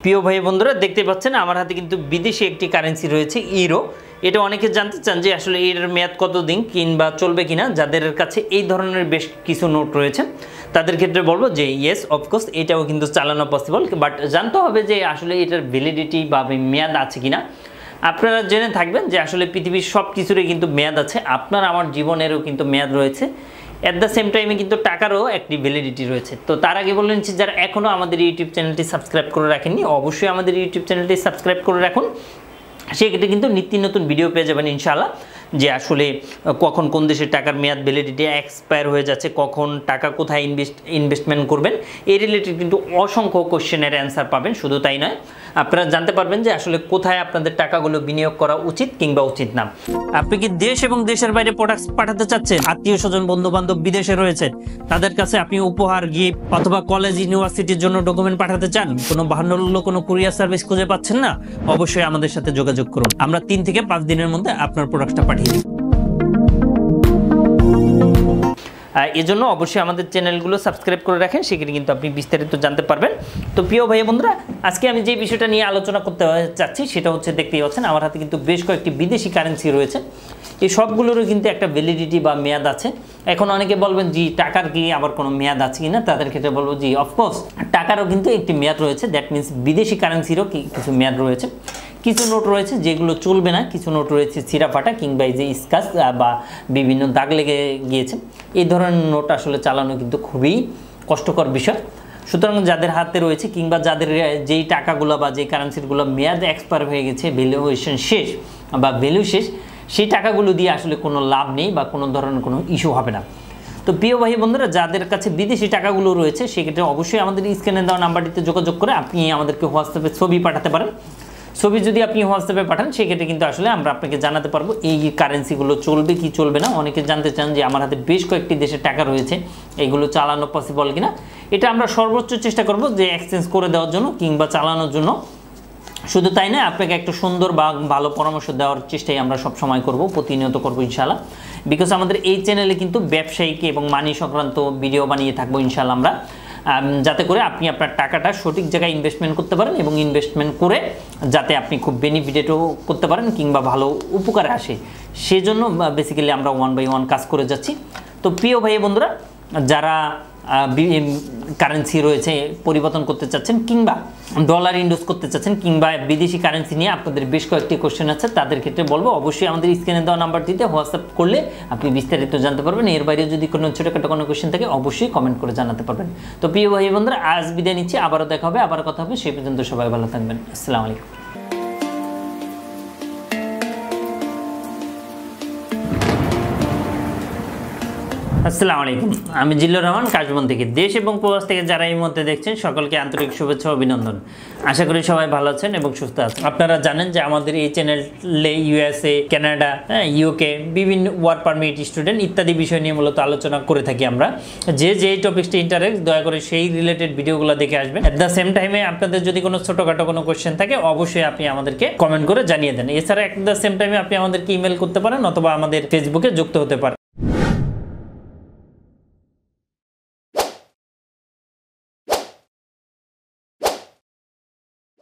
প্রিয় ভাই বন্ধুরা দেখতে পাচ্ছেন আমার হাতে কিন্তু বিদেশি একটি কারেন্সি রয়েছে ইউরো। এটা অনেকে জানতে চান যে আসলে এর মেয়াদ কতদিন কিংবা চলবে কিনা। যাদের কাছে এই ধরনের বেশ কিছু নোট রয়েছে তাদের ক্ষেত্রে বলবো যে ইয়েস অফকোর্স এটাও কিন্তু চালানো পসিবল, বাট জানতে হবে যে আসলে এটার ভ্যালিডিটি বা মেয়াদ আছে কিনা। আপনারা জেনে থাকবেন যে আসলে পৃথিবীর সব কিছুরই কিন্তু মেয়াদ আছে, আপনার আমার জীবনেরও কিন্তু মেয়াদ রয়েছে। অ্যাট দ্য সেম টাইমে কিন্তু টাকারও একটি ভ্যালিডিটি রয়েছে। তো তার আগে বললেন যে যারা এখনও আমাদের ইউটিউব চ্যানেলটি সাবস্ক্রাইব করে রাখেননি অবশ্যই আমাদের ইউটিউব চ্যানেলটি সাবস্ক্রাইব করে রাখুন। সেক্ষেত্রে কিন্তু নিত্য নতুন ভিডিও পেয়ে যাবেন ইনশাআল্লাহ, যে আসলে কখন কোন দেশের টাকার মেয়াদ ভ্যালিডিটি এক্সপায়ার হয়ে যাচ্ছে, কখন টাকা কোথায় ইনভেস্টমেন্ট করবেন, এই রিলেটেড কিন্তু অসংখ্য কোশ্চেনের অ্যান্সার পাবেন। শুধু তাই নয়, আপনারা জানতে পারবেন যে আসলে কোথায় আপনাদের টাকাগুলো বিনিয়োগ করা উচিত কিংবা উচিত না। আপনি কি দেশ এবং দেশের বাইরে প্রোডাক্টস পাঠাতে চাচ্ছেন, আত্মীয় স্বজন বন্ধু বান্ধব বিদেশে রয়েছে, তাদের কাছে আপনি উপহার গিফট অথবা কলেজ ইউনিভার্সিটির জন্য ডকুমেন্ট পাঠাতে চান, কোনো বাহান্ন কোনো কুরিয়ার সার্ভিস খুঁজে পাচ্ছেন না, অবশ্যই আমাদের সাথে যোগাযোগ করুন। আমরা 3 থেকে 5 দিনের মধ্যে আপনার প্রোডাক্টটা পাঠিয়ে দিই। এজন্য অবশ্যই আমাদের চ্যানেলগুলো সাবস্ক্রাইব করে রাখেন, সেখানে কিন্তু আপনি বিস্তারিত জানতে পারবেন। তো প্রিয় ভাই বন্ধুরা, আজকে আমি যে বিষয়টা নিয়ে আলোচনা করতে চাচ্ছি সেটা হচ্ছে, দেখতেই পাচ্ছেন আমার হাতে কিন্তু বেশ কয়েকটি বিদেশি কারেন্সি রয়েছে। এই সবগুলোরও কিন্তু একটা ভ্যালিডিটি বা মেয়াদ আছে। এখন অনেকে বলবেন জি টাকার কি আবার কোনো মেয়াদ আছে কিনা, তাদের ক্ষেত্রে বলবো জি অফকোর্স টাকারও কিন্তু একটি মেয়াদ রয়েছে। দ্যাট মিনস বিদেশি কারেন্সিরও কিছু মেয়াদ রয়েছে। কিছু নোট রয়েছে যেগুলো চলবে না, কিছু নোট রয়েছে ছিঁড়া ফাটা কিংবা এই যে স্ক্র্যাচ বা বিভিন্ন দাগ লেগে গিয়েছে, এই ধরনের নোট আসলে চালানো কিন্তু খুবই কষ্টকর বিষয়। সুতরাং যাদের হাতে রয়েছে কিংবা যাদের যেই টাকাগুলো বা যেই কারেন্সিগুলো মেয়াদ এক্সপায়ার হয়ে গেছে, ভ্যালুয়েশন শেষ বা ভ্যালু শেষ, সেই টাকাগুলো দিয়ে আসলে কোনো লাভ নেই বা কোনো ধরনের কোনো ইস্যু হবে না। তো প্রিয় ভাই বন্ধুরা, যাদের কাছে বিদেশি টাকাগুলো রয়েছে সেক্ষেত্রে অবশ্যই আমাদের স্ক্রিনে দেওয়া নাম্বারটিতে যোগাযোগ করে আপনি আমাদেরকে হোয়াটসঅ্যাপে ছবি পাঠাতে পারেন। ছবি যদি আপনি হোয়াটসঅ্যাপে পাঠান সেক্ষেত্রে কিন্তু আসলে আমরা আপনাকে জানাতে পারবো এই কারেন্সিগুলো চলবে কি চলবে না। অনেকে জানতে চান যে আমার হাতে বেশ কয়েকটি দেশের টাকা রয়েছে, এইগুলো চালানো পসিবল কিনা। এটা আমরা সর্বোচ্চ চেষ্টা করব যে এক্সচেঞ্জ করে দেওয়ার জন্য কিংবা চালানোর জন্য। শুধু তাই না, আপনাকে একটা সুন্দর বা ভালো পরামর্শ দেওয়ার চেষ্টাই আমরা সব সময় করব, প্রতিনিয়ত করবো ইনশাআল্লাহ। বিকজ আমাদের এই চ্যানেলে কিন্তু ব্যবসায়িক এবং মানি সংক্রান্ত ভিডিও বানিয়ে থাকবো ইনশাআল্লাহ আমরা, যাতে করে আপনি আপনার টাকাটা সঠিক জায়গায় ইনভেস্টমেন্ট করতে পারেন এবং ইনভেস্টমেন্ট করে যাতে আপনি খুব বেনিফিটেডও করতে পারেন কিংবা ভালো উপকারে আসে, সেজন্য বেসিক্যালি আমরা 1 বাই 1 কাজ করে যাচ্ছি। তো প্রিয় ভাই বন্ধুরা, যারা কারেন্সি রয়েছে পরিবর্তন করতে চাচ্ছেন কিংবা ডলার ইনভেস্ট করতে চাচ্ছেন কিংবা বিদেশি কারেন্সি নিয়ে আপনাদের বেশ কয়েকটি কোশ্চেন আছে, তাদের ক্ষেত্রে বলবো অবশ্যই আমাদের স্ক্রিনে দেওয়া নাম্বারটিতে হোয়াটসঅ্যাপ করলে আপনি বিস্তারিত জানতে পারবেন। এর বাইরে যদি কোনো ছোটোখাটো কোনো কোশ্চেন থাকে অবশ্যই কমেন্ট করে জানাতে পারবেন। তো প্রিয় ভাই বন্ধুরা, আজ বিদায় নিচ্ছি, আবারও দেখা হবে, আবার কথা হবে। সেই পর্যন্ত সবাই ভালো থাকবেন। আসসালামু আলাইকুম। আসসালামু আলাইকুম, আমি জিল্লুর রহমান কাশবন থেকে। দেশ এবং প্রবাস থেকে যারা এই মুহূর্তে দেখছেন সকলকে আন্তরিক শুভেচ্ছা ও অভিনন্দন। আশা করি সবাই ভালো আছেন এবং সুস্থ আছেন। আপনারা জানেন যে আমাদের এই চ্যানেলে USA, কানাডা, UK বিভিন্ন ওয়ার্ক পারমিট, স্টুডেন্ট ইত্যাদি বিষয় নিয়ে মূলত আলোচনা করে থাকি আমরা। যে টপিকসটি ইন্টারেস্ট দয়া করে সেই রিলেটেড ভিডিওগুলো দেখে আসবেন। অ্যাট দ্য সেম টাইমে আপনাদের যদি কোনো ছোটোখাটো কোনো কোয়েশ্চেন থাকে অবশ্যই আপনি আমাদেরকে কমেন্ট করে জানিয়ে দেন। এছাড়া অ্যাট দ্য সেম টাইমে আপনি আমাদেরকে ইমেল করতে পারেন অথবা আমাদের ফেসবুকে যুক্ত হতে পারেন।